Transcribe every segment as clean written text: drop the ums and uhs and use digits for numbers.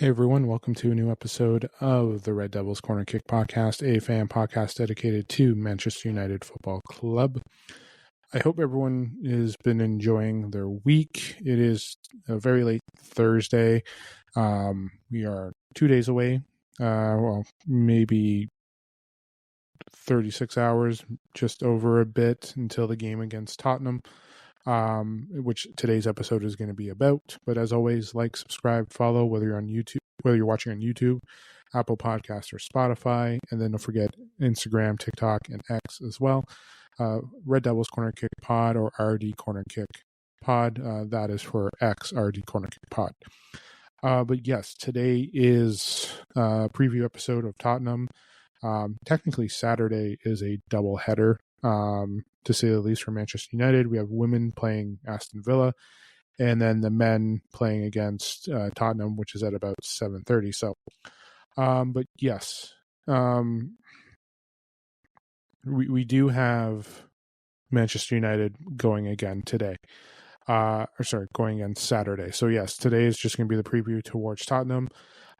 Hey everyone, welcome to a new episode of the Red Devils Corner Kick Podcast, a fan podcast dedicated to Manchester United Football Club. I hope everyone has been enjoying their week. It is a very late Thursday. We are 2 days away, maybe 36 hours, just over a bit until the game against Tottenham, which today's episode is going to be about. But as always, like, subscribe, follow, whether you're watching on YouTube, Apple Podcasts, or Spotify, and then don't forget Instagram, TikTok, and X as well. Red Devils Corner Kick Pod or RD Corner Kick Pod. That is for X, RD Corner Kick Pod. But yes, today is a preview episode of Tottenham. Technically, Saturday is a double header, to say the least, for Manchester United. We have women playing Aston Villa, and then the men playing against Tottenham, which is at about 7:30. So, but yes, we do have Manchester United going again today. Going again Saturday. So yes, today is just going to be the preview towards Tottenham,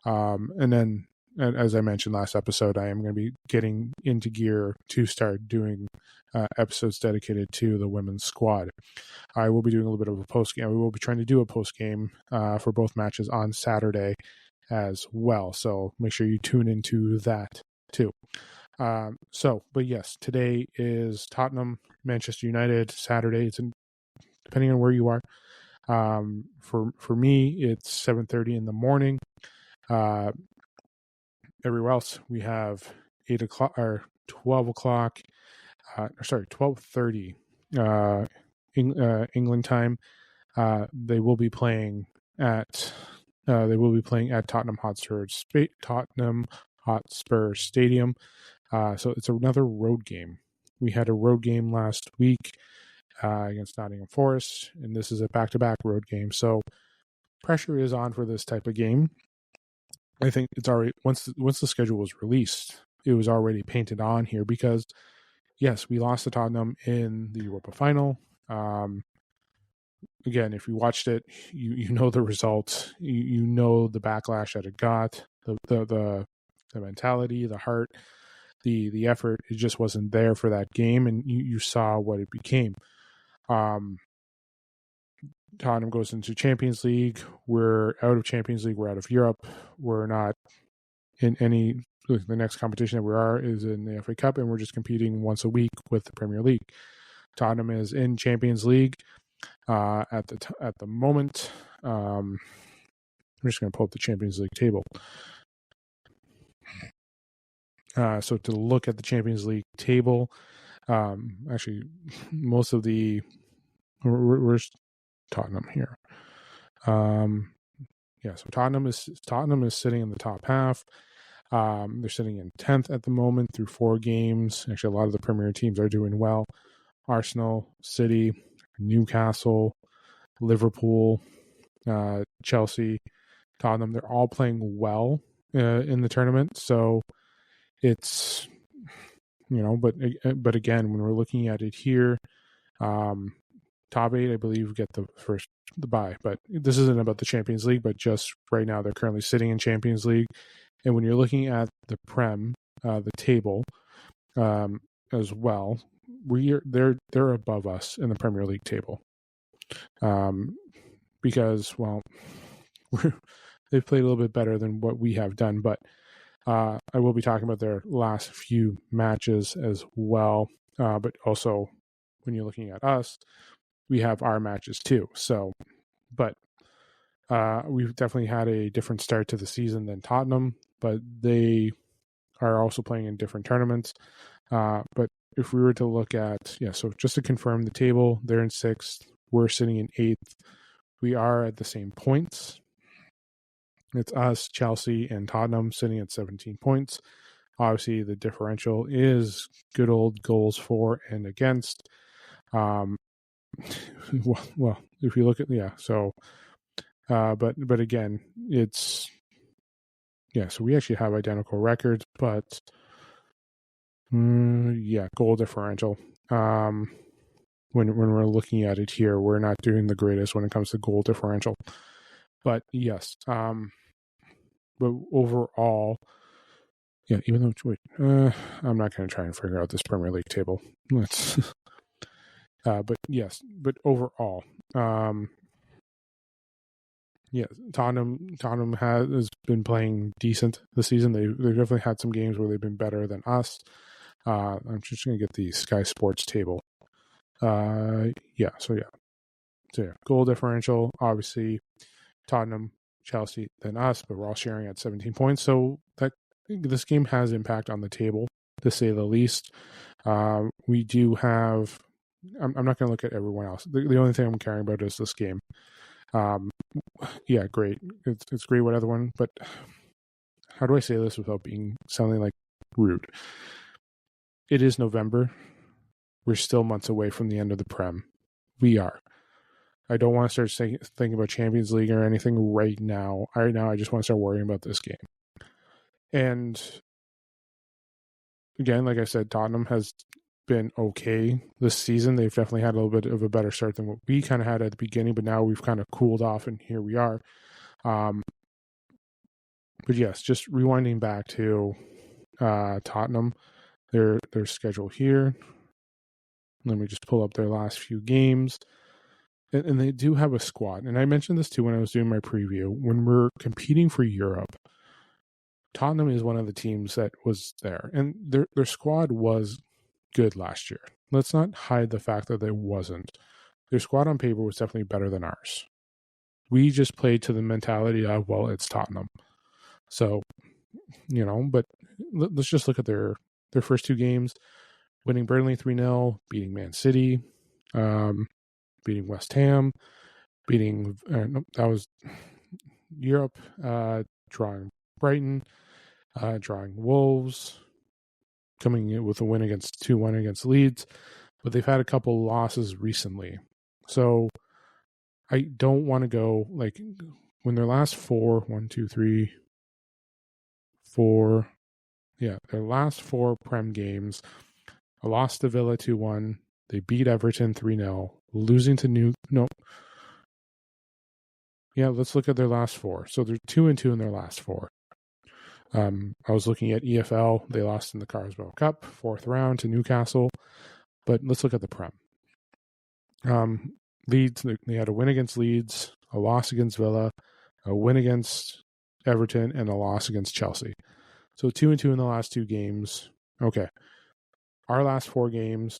and then, as I mentioned last episode, I am going to be getting into gear to start doing episodes dedicated to the women's squad. I will be doing a little bit of a post-game. We will be trying to do a post-game for both matches on Saturday as well. So make sure you tune into that too. But yes, today is Tottenham, Manchester United, Saturday. It's depending on where you are. For me, it's 7:30 in the morning. Everywhere else, we have 8 o'clock or 12 o'clock. 12:30 England time. They will be playing at Tottenham Hotspur Stadium. So it's another road game. We had a road game last week against Nottingham Forest, and this is a back-to-back road game. So pressure is on for this type of game. I think it's already once the schedule was released, it was already painted on here because yes, we lost to Tottenham in the Europa final. Again, if you watched it, you know the result. You know the backlash that it got, the mentality, the heart, the effort. It just wasn't there for that game, and you saw what it became. Tottenham goes into Champions League. We're out of Champions League. We're out of Europe. We're not in any. The next competition that we are is in the FA Cup, and we're just competing once a week with the Premier League. Tottenham is in Champions League at the moment. I'm just going to pull up the Champions League table. So to look at the Champions League table, actually, most of the where's Tottenham here? So Tottenham is sitting in the top half. They're sitting in 10th at the moment through 4 games. Actually, a lot of the Premier teams are doing well. Arsenal, City, Newcastle, Liverpool, Chelsea, Tottenham, they're all playing well in the tournament. So it's, but again, when we're looking at it here, top 8, I believe, get the bye. But this isn't about the Champions League, but just right now they're currently sitting in Champions League. And when you're looking at the Prem, the table, as well, they're above us in the Premier League table, because they've played a little bit better than what we have done. But I will be talking about their last few matches as well. But also, when you're looking at us, we have our matches too. So, but we've definitely had a different start to the season than Tottenham, but they are also playing in different tournaments. But if we were to look at, so just to confirm the table, they're in 6th, we're sitting in 8th. We are at the same points. It's us, Chelsea, and Tottenham sitting at 17 points. Obviously, the differential is good old goals for and against. Well, if you look at, but again, it's, so we actually have identical records, but goal differential. When we're looking at it here, we're not doing the greatest when it comes to goal differential. But yes, But overall, yeah, even though, I'm not going to try and figure out this Premier League table. Let's, but yes, but overall, yeah, Tottenham has been playing decent this season. They've definitely had some games where they've been better than us. I'm just going to get the Sky Sports table. So goal differential, obviously Tottenham, Chelsea, then us, but we're all sharing at 17 points. So that this game has impact on the table, to say the least. We do have. I'm not going to look at everyone else. The only thing I'm caring about is this game. Yeah, great. It's great with everyone, but how do I say this without sounding like rude? It is November. We're still months away from the end of the Prem. We are. I don't want to start thinking about Champions League or anything right now. Right now, I just want to start worrying about this game. And again, like I said, Tottenham has been okay this season. They've definitely had a little bit of a better start than what we kind of had at the beginning, but now we've kind of cooled off, and here we are. But yes, just rewinding back to Tottenham, their schedule here. Let me just pull up their last few games. And they do have a squad. And I mentioned this too when I was doing my preview. When we're competing for Europe, Tottenham is one of the teams that was there. And their squad was good last year. Let's not hide the fact that it wasn't. Their squad on paper was definitely better than ours. We just played to the mentality of, well, it's Tottenham. So, but let's just look at their first two games. Winning Burnley 3-0, beating Man City, beating West Ham, that was Europe, drawing Brighton, drawing Wolves, coming in with a win 2-1 against Leeds, but they've had a couple losses recently. So I don't want to go like when their last their last four Prem games, a loss to Villa 2-1, they beat Everton 3-0, losing to let's look at their last four. So they're 2-2 in their last four. I was looking at EFL. They lost in the Carabao Cup, 4th round to Newcastle. But let's look at the Prem. Leeds, they had a win against Leeds, a loss against Villa, a win against Everton, and a loss against Chelsea. So 2-2 in the last two games. Okay. Our last four games,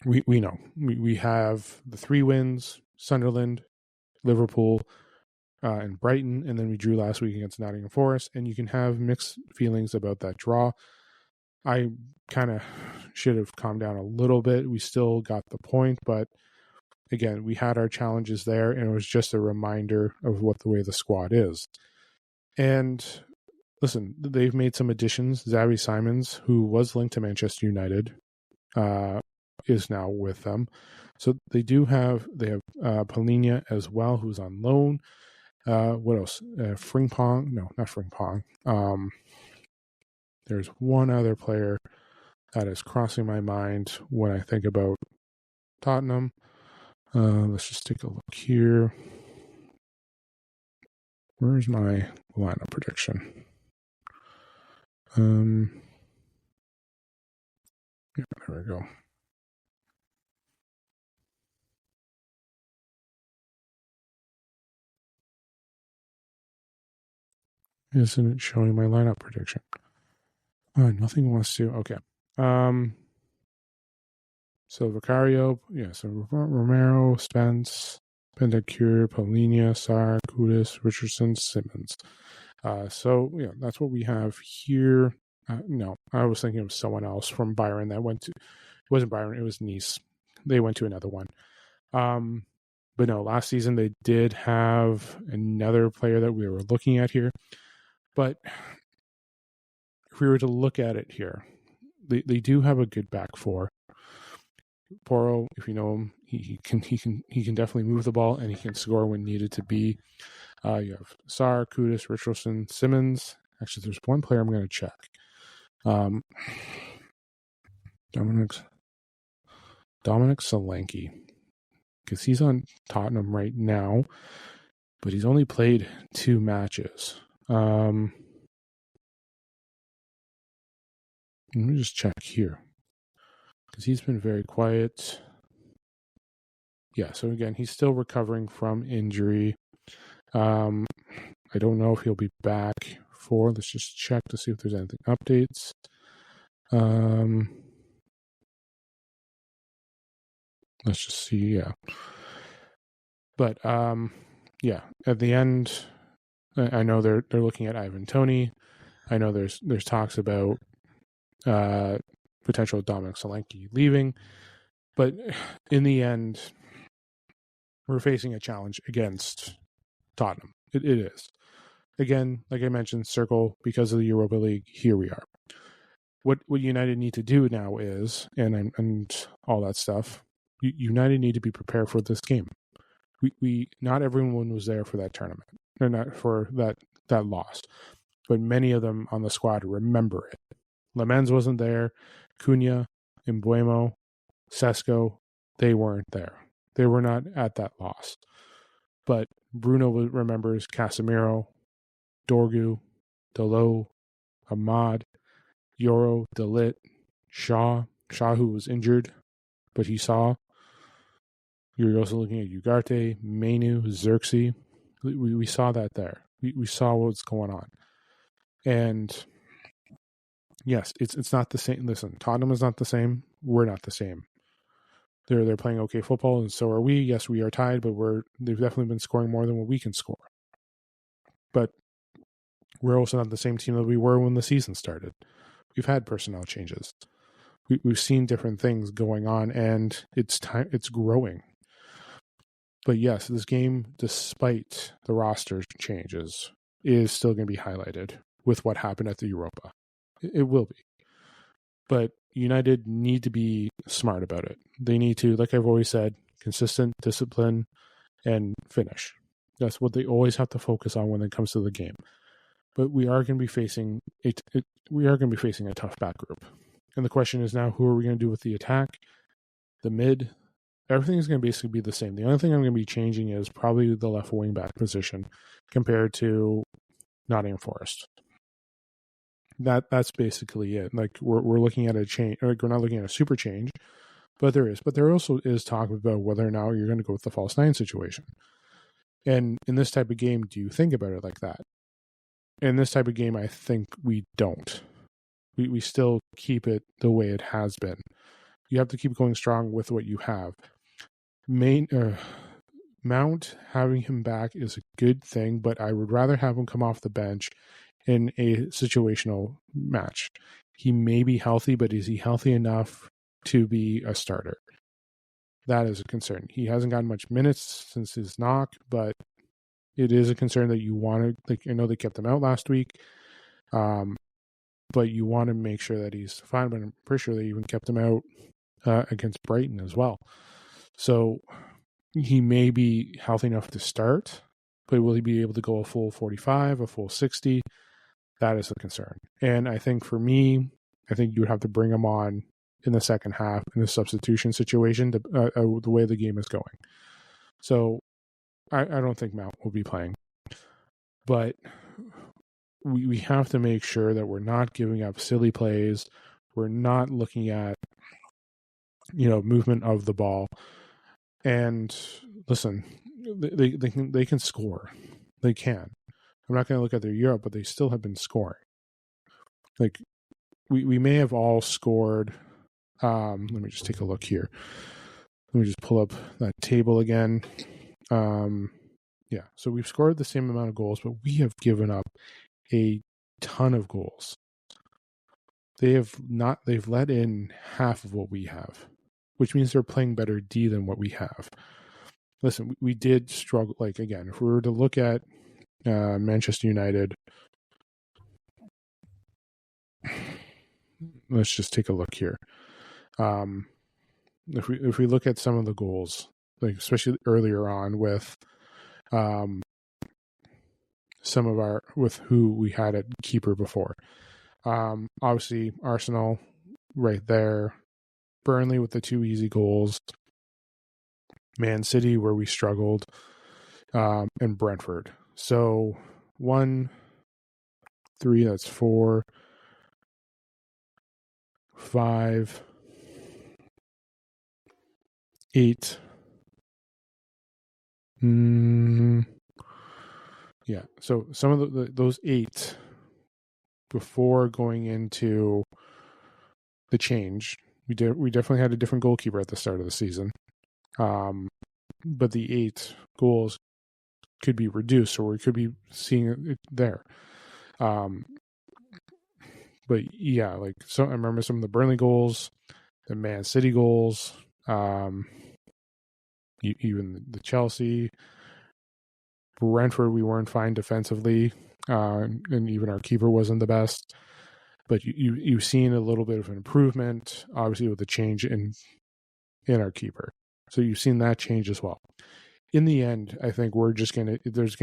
we know. We have the 3 wins, Sunderland, Liverpool, and Brighton, and then we drew last week against Nottingham Forest, and you can have mixed feelings about that draw. I kind of should have calmed down a little bit. We still got the point, but again, we had our challenges there, and it was just a reminder of what the way the squad is. And listen, they've made some additions. Xavi Simons, who was linked to Manchester United, is now with them. So they have Palhinha as well, who's on loan. What else? Frimpong? No, not Frimpong. There's one other player that is crossing my mind when I think about Tottenham. Let's just take a look here. Where's my lineup prediction? Yeah, there we go. Isn't it showing my lineup prediction? Nothing wants to. Okay. So Vicario, so Romero, Spence, Bentancur, Palhinha, Sarr, Kudus, Richardson, Simmons. So that's what we have here. No, I was thinking of someone else from Byron that went to. It wasn't Byron. It was Nice. They went to another one. But no, last season they did have another player that we were looking at here. But if we were to look at it here, they do have a good back four. Porro, if you know him, he can definitely move the ball and he can score when needed to be. You have Sarr, Kudus, Richardson, Simmons. Actually, there's one player I'm going to check. Dominic Solanke, because he's on Tottenham right now, but he's only played 2 matches. Let me just check here because he's been very quiet. Yeah, so again, he's still recovering from injury. I don't know if he'll be back for. Let's just check to see if there's anything updates. Let's just see. Yeah, but yeah. At the end, I know they're looking at Ivan Toney. I know there's talks about potential Dominic Solanke leaving, but in the end, we're facing a challenge against Tottenham. It is. Again, like I mentioned, circle because of the Europa League. Here we are. What United need to do now is, and all that stuff. United need to be prepared for this game. We not everyone was there for that tournament, or not for that loss, but many of them on the squad remember it. Lamens wasn't there. Cunha, Mbuemo, Sesko, they weren't there. They were not at that loss. But Bruno remembers Casemiro, Dorgu, Dalot, Ahmad, Yoro, Dalit, Shaw, who was injured, but he saw. You're also looking at Ugarte, Mainu, Xerxes. We saw that there. We saw what's going on. And yes, it's not the same. Listen, Tottenham is not the same. We're not the same. They're playing okay football, and so are we. Yes, we are tied, but they've definitely been scoring more than what we can score. But we're also not the same team that we were when the season started. We've had personnel changes. We've seen different things going on, and it's growing. But yes, this game, despite the roster changes, is still going to be highlighted with what happened at the Europa. It will be. But United need to be smart about it. They need to, like I've always said, consistent, discipline, and finish. That's what they always have to focus on when it comes to the game. But we are going to be facing a tough back group. And the question is now, who are we going to do with the attack, the mid? Everything's going to basically be the same. The only thing I'm going to be changing is probably the left wing back position compared to Nottingham Forest. That's basically it. Like we're looking at a change. Like we're not looking at a super change, but there is. But there also is talk about whether or not you're going to go with the false nine situation. And in this type of game, do you think about it like that? In this type of game, I think we don't. We still keep it the way it has been. You have to keep going strong with what you have. Mount, having him back is a good thing, but I would rather have him come off the bench in a situational match. He may be healthy, but is he healthy enough to be a starter? That is a concern. He hasn't gotten much minutes since his knock, but it is a concern that you want to, like, I know they kept him out last week, but you want to make sure that he's fine, but I'm pretty sure they even kept him out against Brighton as well. So he may be healthy enough to start, but will he be able to go a full 45, a full 60? That is a concern. And I think for me, I think you would have to bring him on in the second half in a substitution situation, the way the game is going. So I don't think Mount will be playing. But we have to make sure that we're not giving up silly plays. We're not looking at, movement of the ball. And listen, they can score. They can. I'm not going to look at their Europe, but they still have been scoring. Like we may have all scored. Let me just take a look here. Let me just pull up that table again. Yeah, so we've scored the same amount of goals, but we have given up a ton of goals. They've let in half of what we have, which means they're playing better D than what we have. Listen, we did struggle. Like, again, if we were to look at Manchester United, let's just take a look here. If we look at some of the goals, like especially earlier on with with who we had at keeper before, obviously Arsenal right there, Burnley with the 2 easy goals, Man City where we struggled, and Brentford. So 1, 3, that's 4, 5, 8. Yeah, so some of those 8 before going into the change, we definitely had a different goalkeeper at the start of the season. But the 8 goals could be reduced, or we could be seeing it there. But yeah, like, so I remember some of the Burnley goals, the Man City goals, even the Chelsea, Brentford. We weren't fine defensively, and even our keeper wasn't the best. But you've seen a little bit of an improvement, obviously, with the change in our keeper. So you've seen that change as well. In the end, I think there's gonna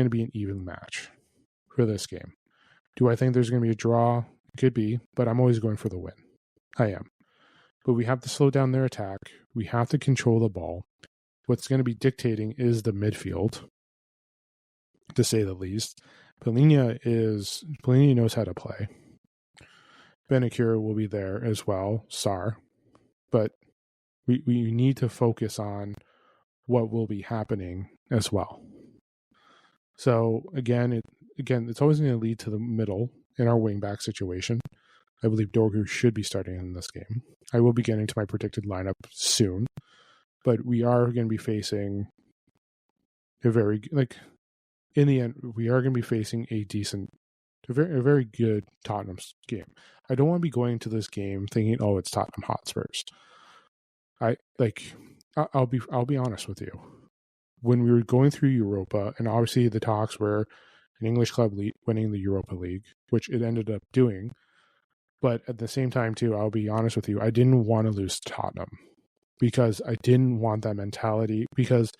be an even match for this game. Do I think there's gonna be a draw? It could be, but I'm always going for the win. I am. But we have to slow down their attack. We have to control the ball. What's going to be dictating is the midfield, to say the least. Polina knows how to play. Benakir will be there as well, Sar. But we need to focus on what will be happening as well. So again, it's always going to lead to the middle in our wingback situation. I believe Dorgu should be starting in this game. I will be getting to my predicted lineup soon, but we are going to be facing in the end, we are going to be facing a very good Tottenham game. I don't want to be going into this game thinking, oh, it's Tottenham Hotspurs. I'll be honest with you. When we were going through Europa, and obviously the talks were an English club winning the Europa League, which it ended up doing. But at the same time, too, I'll be honest with you, I didn't want to lose to Tottenham because I didn't want that mentality, because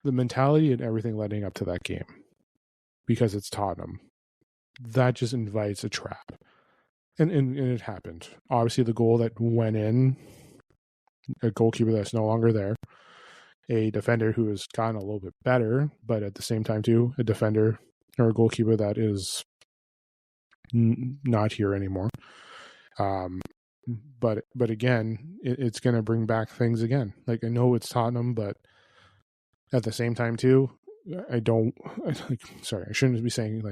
the mentality and everything leading up to that game, because it's Tottenham, that just invites a trap. And it happened. Obviously, the goal that went in, a goalkeeper that's no longer there, a defender who has gotten a little bit better, but at the same time, too, a defender or a goalkeeper that is not here anymore. But again, it's going to bring back things again. Like, I know it's Tottenham, but at the same time too, I shouldn't be saying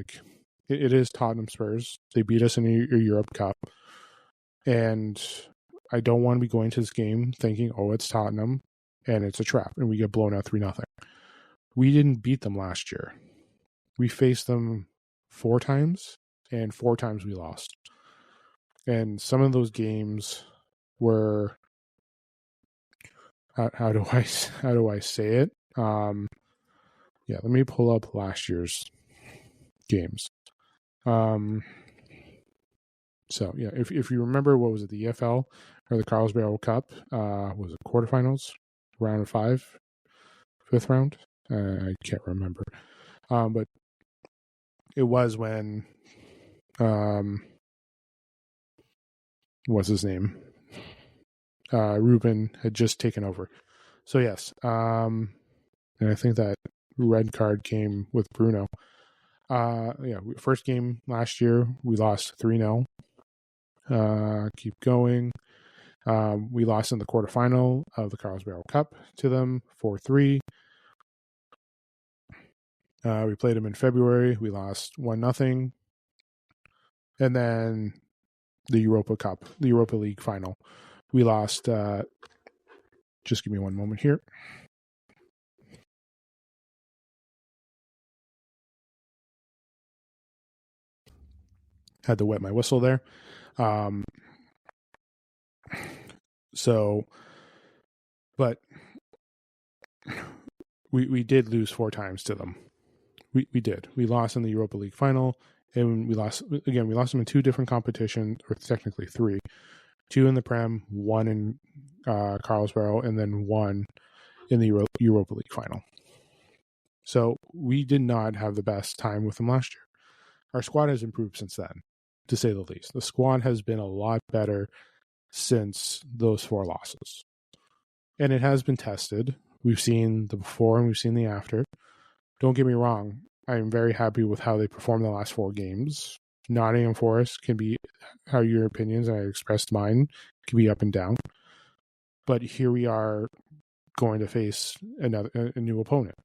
it is Tottenham Spurs. They beat us in a Europe Cup, and I don't want to be going to this game thinking, oh, it's Tottenham and it's a trap and we get blown out 3-0. We didn't beat them last year. We faced them 4 times, and 4 times we lost. And some of those games were, how do I say it? Let me pull up last year's games. So yeah, if you remember, what was it, the EFL or the Carlsberg Cup? Was it quarterfinals, round of 5, 5th round? I can't remember. But it was when what's his name? Ruben had just taken over. So yes, and I think that red card came with Bruno. First game last year we lost 3-0. Keep going. We lost in the quarterfinal of the Carlsberg Cup to them 4-3. We played them in February. We lost 1-0. And then the Europa Cup, the Europa League final, we lost. Just give me one moment here. Had to wet my whistle there. But we did lose 4 times to them. We did. We lost in the Europa League final, and we lost them in 2 different competitions, or technically 3. 2 in the Prem, 1 in Carlsberg, and then 1 in the Europa League final. So we did not have the best time with them last year. Our squad has improved since then, to say the least. The squad has been a lot better since those 4 losses. And it has been tested. We've seen the before and we've seen the after. Don't get me wrong. I'm very happy with how they performed the last 4 games. Nottingham Forest can be how your opinions, and I expressed mine, can be up and down. But here we are going to face a new opponent.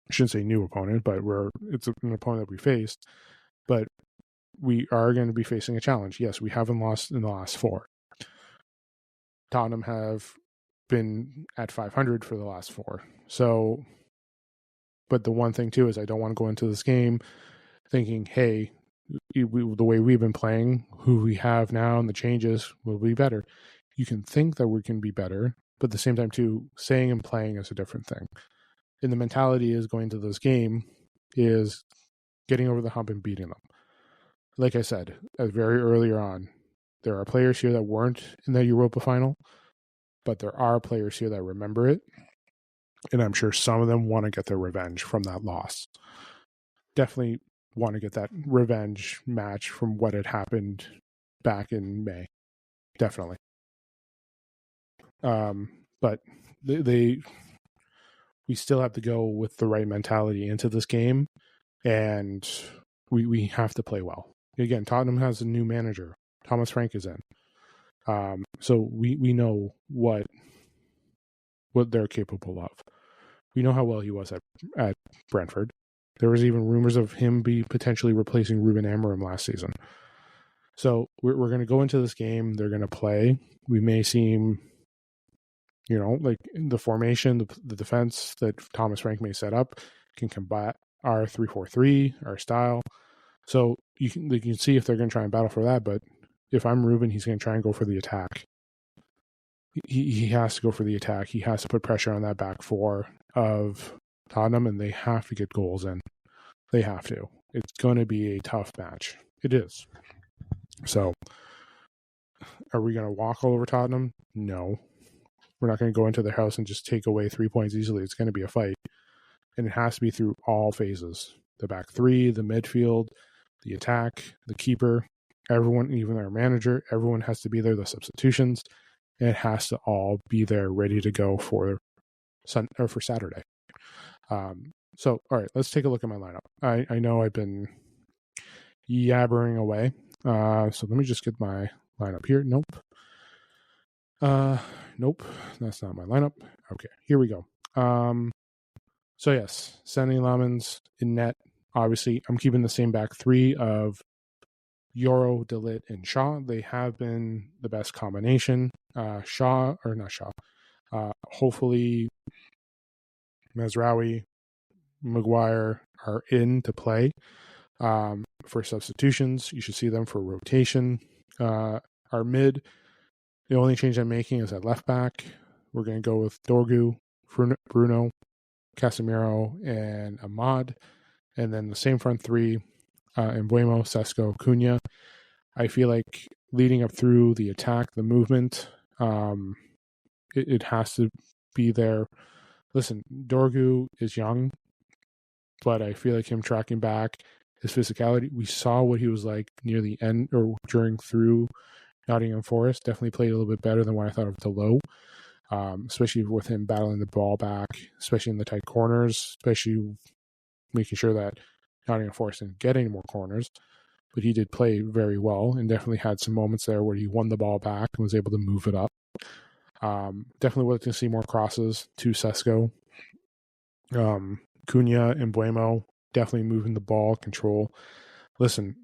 I shouldn't say new opponent, but it's an opponent that we faced. But we are going to be facing a challenge. Yes, we haven't lost in the last 4. Tottenham have been at 500 for the last 4. So, but the one thing too is I don't want to go into this game thinking, hey, the way we've been playing, who we have now, and the changes will be better. You can think that we can be better, but at the same time too, saying and playing is a different thing. And the mentality is going to this game is getting over the hump and beating them. Like I said, very earlier on, there are players here that weren't in the Europa final, but there are players here that remember it. And I'm sure some of them want to get their revenge from that loss. Definitely want to get that revenge match from what had happened back in May. Definitely. But we still have to go with the right mentality into this game, and we have to play well. Again, Tottenham has a new manager. Thomas Frank is in. So we know what they're capable of. We know how well he was at Brentford. There was even rumors of him be potentially replacing Ruben Amorim last season. So we're going to go into this game. They're going to play. We may seem, like the formation, the defense that Thomas Frank may set up can combat our 3-4-3, our style. So you can see if they're going to try and battle for that. But if I'm Ruben, he's going to try and go for the attack. He has to go for the attack. He has to put pressure on that back 4 of Tottenham, and they have to get goals in. They have to. It's going to be a tough match. It is. So, are we going to walk all over Tottenham? No. We're not going to go into their house and just take away 3 points easily. It's going to be a fight. And it has to be through all phases. The back 3, the midfield, the attack, the keeper, everyone, even our manager, everyone has to be there, the substitutions. And it has to all be there ready to go for Saturday. So, all right, let's take a look at my lineup. I know I've been yabbering away. So let me just get my lineup here. Nope. Nope, that's not my lineup. Okay, here we go. So yes, Sandy Lamens in net. Obviously, I'm keeping the same back 3 of Yoro, DeLitt, and Shaw. They have been the best combination. Hopefully Mazraoui, Maguire are in to play for substitutions. You should see them for rotation. Our mid, the only change I'm making is at left back. We're going to go with Dorgu, Bruno, Casemiro, and Ahmad. And then the same front 3, Embuemo, Sesko, Cunha. I feel like leading up through the attack, the movement, it has to be there. Listen, Dorgu is young, but I feel like him tracking back, his physicality, we saw what he was like near the end or through Nottingham Forest. Definitely played a little bit better than what I thought of Delo, especially with him battling the ball back, especially in the tight corners, especially making sure that Nottingham Forest didn't get any more corners. But he did play very well and definitely had some moments there where he won the ball back and was able to move it up. Definitely would like to see more crosses to Sesko. Cunha and Buemo definitely moving the ball, control. Listen,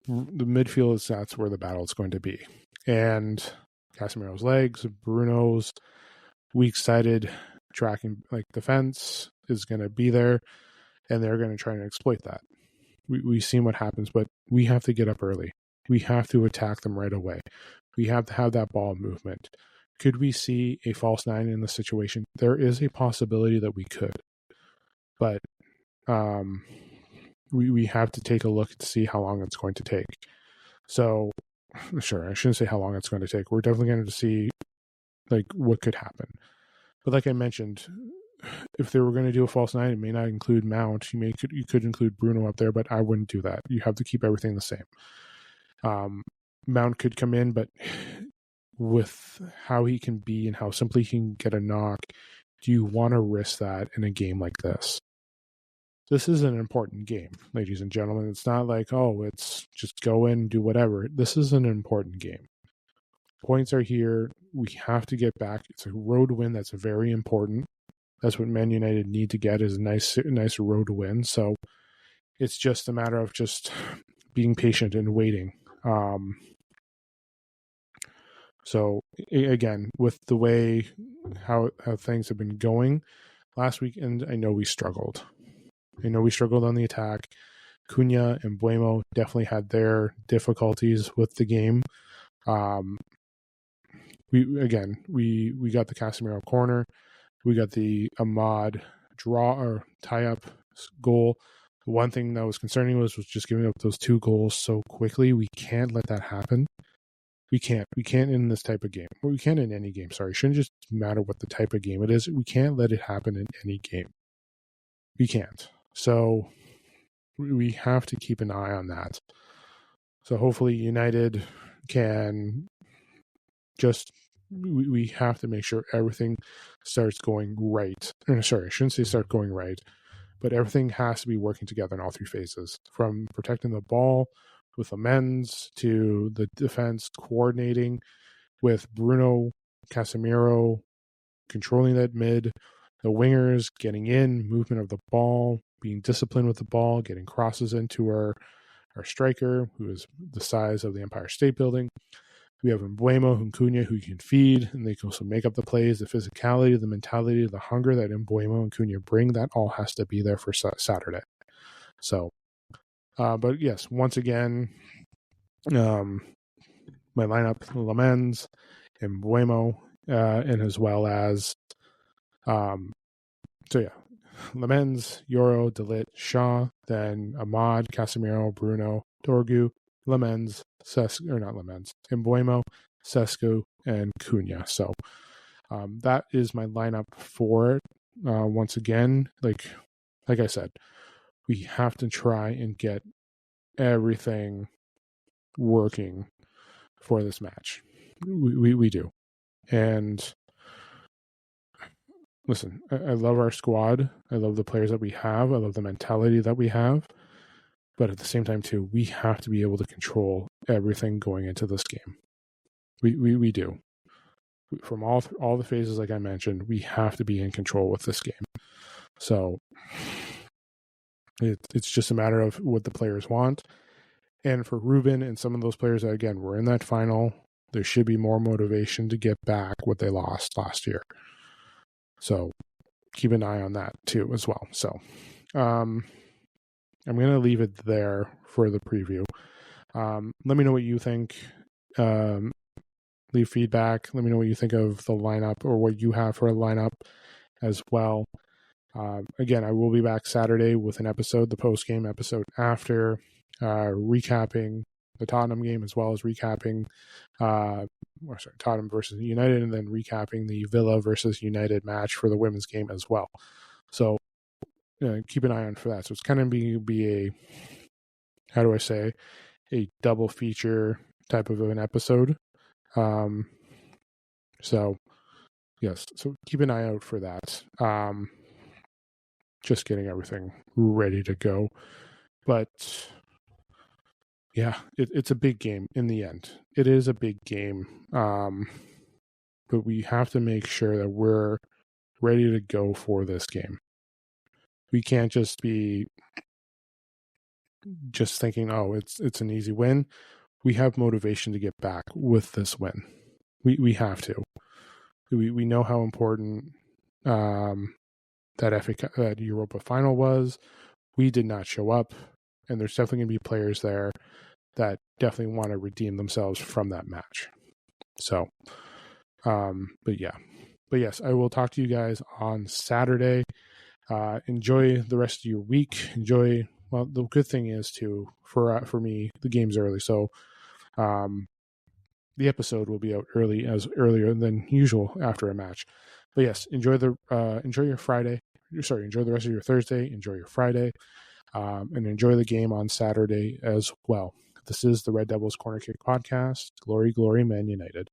the midfield that's where the battle is going to be. And Casemiro's legs, Bruno's weak-sided tracking like defense is going to be there, and they're going to try and exploit that. We've seen what happens, but we have to get up early. We have to attack them right away. We have to have that ball movement. Could we see a false 9 in the situation? There is a possibility that we could. But we have to take a look to see how long it's going to take. So, sure, I shouldn't say how long it's going to take. We're definitely going to see like what could happen. But like I mentioned, if they were going to do a false 9, it may not include Mount. You could include Bruno up there, but I wouldn't do that. You have to keep everything the same. Mount could come in, but with how he can be and how simply he can get a knock, do you want to risk that in a game like this? this is an important game, ladies and gentlemen. It's not like, oh, it's just go in and do whatever. This is an important game. Points are here. We have to get back. It's a road win that's very important. That's what Man United need to get, is a nice road win. So it's just a matter of just being patient and waiting. So again, with the way how things have been going last weekend, I know we struggled. On the attack. Cunha and Buemo definitely had their difficulties with the game. We got the Casemiro corner. We got the Ahmad draw or tie up goal. One thing that was concerning was just giving up those 2 goals so quickly. We can't let that happen. We can't in this type of game. We can't in any game. Sorry, it shouldn't just matter what the type of game it is. We can't let it happen in any game. We can't. So we have to keep an eye on that. So hopefully United can just, we have to make sure everything starts going right. Sorry, I shouldn't say start going right, but everything has to be working together in all 3 phases, from protecting the ball with amends to the defense coordinating with Bruno, Casemiro controlling that mid, the wingers getting in, movement of the ball, being disciplined with the ball, getting crosses into our striker, who is the size of the Empire State Building. We have Mbuemo and Cunha, who you can feed, and they can also make up the plays, the physicality, the mentality, the hunger that Mbuemo and Cunha bring. That all has to be there for Saturday. So, but yes, once again, my lineup: Lamens, Mbuemo, and as well as, Lamens, Yoro, De Ligt, Shaw, then Ahmad, Casemiro, Bruno, Dorgu, Mbuemo, Sesko, and Cunha. So that is my lineup for it. Once again, like I said, we have to try and get everything working for this match. We do. And listen, I love our squad. I love the players that we have. I love the mentality that we have. But at the same time, too, we have to be able to control everything going into this game. We do. From all the phases, like I mentioned, we have to be in control with this game. So it's just a matter of what the players want. And for Ruben and some of those players that, again, were in that final, there should be more motivation to get back what they lost last year. So keep an eye on that, too, as well. So I'm going to leave it there for the preview. Let me know what you think. Leave feedback. Let me know what you think of the lineup, or what you have for a lineup as well. Again, I will be back Saturday with an episode, the post-game episode after, recapping the Tottenham game, as well as recapping Tottenham versus United, and then recapping the Villa versus United match for the women's game as well. So keep an eye on for that. So it's kind of be a, how do I say, a double feature type of an episode. So yes, so keep an eye out for that. Just getting everything ready to go. But yeah, it's a big game in the end. It is a big game. But we have to make sure that we're ready to go for this game. We can't just be just thinking, oh, it's an easy win. We have motivation to get back with this win. We have to. We know how important that Europa final was. We did not show up, and there's definitely going to be players there that definitely want to redeem themselves from that match. So, but yes, I will talk to you guys on Saturday. Enjoy the rest of your week. Well, the good thing is too, for me, the game's early, so the episode will be out earlier than usual after a match. But yes, enjoy your Friday. Enjoy the rest of your Thursday. Enjoy your Friday, and enjoy the game on Saturday as well. This is the Red Devils Corner Kick Podcast. Glory, glory, Man United.